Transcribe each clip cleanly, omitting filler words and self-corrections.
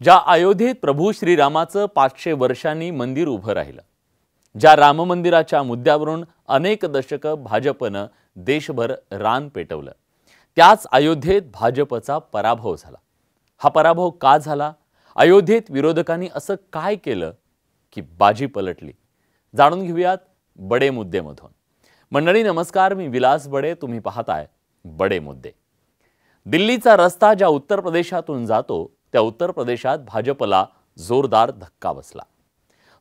ज्या अयोध्येत प्रभू श्रीरामाचं 500 वर्षांनी मंदिर उभं राहिलं, ज्या राम मंदिराच्या मुद्द्यावरून अनेक दशकं भाजपनं देशभर रान पेटवलं, त्याच अयोध्येत भाजपचा पराभव झाला। हा पराभव का झाला? अयोध्येत विरोधकांनी असं काय केलं की बाजी पलटली? जाणून घेऊयात बडे मुद्देमधून। मंडळी नमस्कार, मी विलास बडे, तुम्ही पाहताय बडे मुद्दे। दिल्लीचा रस्ता ज्या उत्तर प्रदेशातून जातो त्या उत्तर प्रदेशात भाजपला जोरदार धक्का बसला।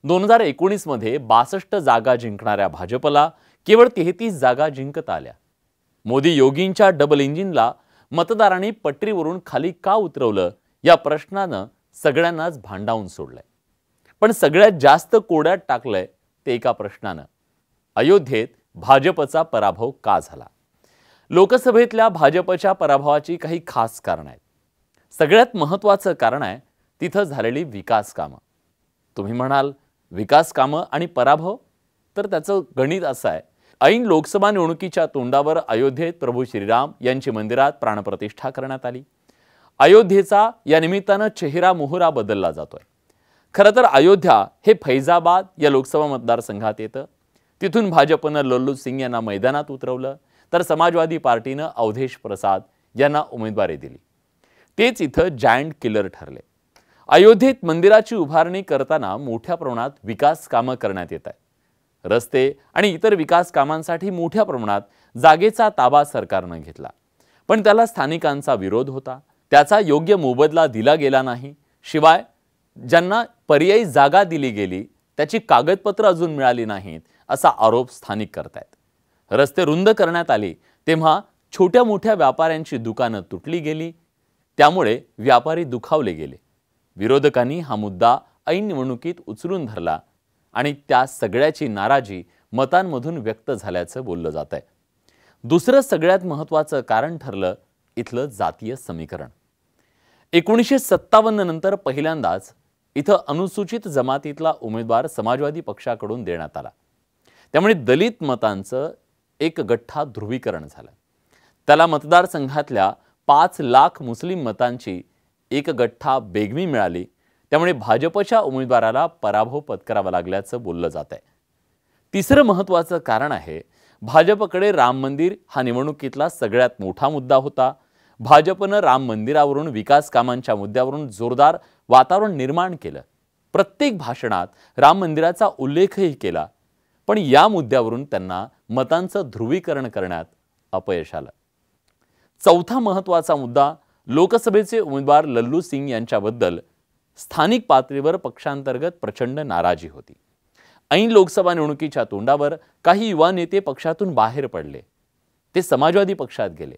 2019 मध्ये 62 जागा जिंकणाऱ्या भाजपला केवळ 33 जागा जिंकता आल्या। मोदी योगींच्या डबल इंजिनला मतदारांनी पटरीवरून खाली का उतरवलं या प्रश्नानं सगळ्यांनाच भांडावून सोडलंय। पण सगळ्यात जास्त कोड्यात टाकलंय ते एका प्रश्नानं, अयोध्येत भाजपचा पराभव का झाला? लोकसभेतल्या भाजपच्या पराभवाची काही खास कारण आहेत। सगळ्यात महत्त्वाचं कारण आहे तिथं झालेली विकास कामं। तुम्ही म्हणाल विकास कामं आणि पराभव, तर त्याचं गणित असं आहे। ऐन लोकसभा निवडणुकीच्या तोंडावर अयोध्येत प्रभू श्रीराम यांची मंदिरात प्राणप्रतिष्ठा करण्यात आली। अयोध्येचा या निमित्तानं चेहरा मोहरा बदलला जातोय। खरं तर अयोध्या हे फैजाबाद या लोकसभा मतदारसंघात येतं। तिथून भाजपनं लल्लू सिंग यांना मैदानात उतरवलं, तर समाजवादी पार्टीनं अवधेश प्रसाद यांना उमेदवारी दिली। तेच इथं जायंट किलर ठरले। अयोध्येत मंदिराची उभारणी करताना मोठ्या प्रमाणात विकास कामं करण्यात येत आहेत। रस्ते आणि इतर विकास कामांसाठी मोठ्या प्रमाणात जागेचा ताबा सरकारनं घेतला, पण त्याला स्थानिकांचा विरोध होता। त्याचा योग्य मोबदला दिला गेला नाही। शिवाय ज्यांना पर्यायी जागा दिली गेली त्याची कागदपत्र अजून मिळाली नाहीत असा आरोप स्थानिक करतायत। रस्ते रुंद करण्यात आले तेव्हा छोट्या मोठ्या व्यापाऱ्यांची दुकानं तुटली गेली, त्यामुळे व्यापारी दुखावले गेले। विरोधकांनी हा मुद्दा ऐन निवडणुकीत उचलून धरला आणि त्या सगळ्याची नाराजी मतांमधून व्यक्त झाल्याचं बोललं जात आहे। दुसरं सगळ्यात महत्त्वाचं कारण ठरलं इथलं जातीय समीकरण। 1957 नंतर पहिल्यांदाच इथं अनुसूचित जमातीतला उमेदवार समाजवादी पक्षाकडून देण्यात आला। त्यामुळे दलित मतांचं एक गठ्ठा ध्रुवीकरण झालं। त्याला मतदारसंघातल्या 5 लाख मुस्लिम मतांची एक गठ्ठा बेगमी मिळाली। त्यामुळे भाजपच्या उमेदवाराला पराभव पत्करावा लागल्याचं बोललं जात आहे। तिसरं महत्त्वाचं कारण आहे, भाजपकडे राम मंदिर हा निवडणुकीतला सगळ्यात मोठा मुद्दा होता। भाजपनं राम मंदिरावरून विकास कामांच्या मुद्द्यावरून जोरदार वातावरण निर्माण केलं। प्रत्येक भाषणात राम मंदिराचा उल्लेखही केला, पण या मुद्द्यावरून त्यांना मतांचं ध्रुवीकरण करण्यात अपयश आलं। चौथा महत्त्वाचा मुद्दा, लोकसभेचे उमेदवार लल्लू सिंग यांच्याबद्दल स्थानिक पातळीवर पक्षांतर्गत प्रचंड नाराजी होती। ऐन लोकसभा निवडणुकीच्या तोंडावर काही युवा नेते पक्षातून बाहेर पडले, ते समाजवादी पक्षात गेले।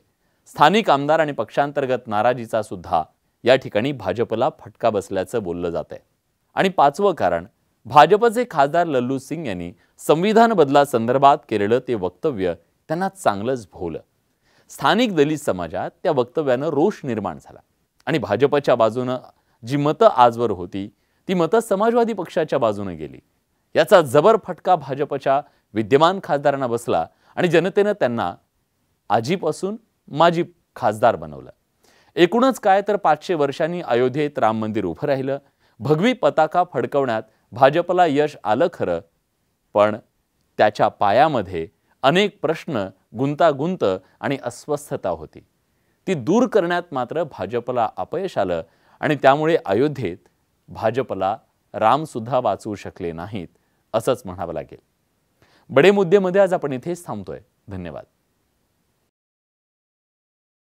स्थानिक आमदार आणि पक्षांतर्गत नाराजीचा सुद्धा या ठिकाणी भाजपला फटका बसल्याचं बोललं जात आहे। आणि पाचवं कारण, भाजपचे खासदार लल्लू सिंग यांनी संविधान बदलासंदर्भात केलेलं ते वक्तव्य त्यांना चांगलंच भोवलं। स्थानिक दलित समाजात त्या वक्तव्यानं रोष निर्माण झाला आणि भाजपच्या बाजूनं जी मतं आजवर होती ती मतं समाजवादी पक्षाच्या बाजूने गेली। याचा जबर फटका भाजपच्या विद्यमान खासदारांना बसला आणि जनतेनं त्यांना आजीपासून माजी खासदार बनवलं। एकूणच काय तर 500 वर्षांनी अयोध्येत राम मंदिर उभं राहिलं। भगवी पताका फडकवण्यात भाजपला यश आलं खरं, पण त्याच्या पायामध्ये अनेक प्रश्न, गुंतागुंत आणि अस्वस्थता होती। ती दूर करण्यात मात्र भाजपला अपयश आलं आणि त्यामुळे अयोध्येत भाजपला राम सुद्धा वाचवू शकले नाहीत असंच म्हणावं लागेल। बडे मुद्देमध्ये आज आपण इथेच थांबतोय। धन्यवाद।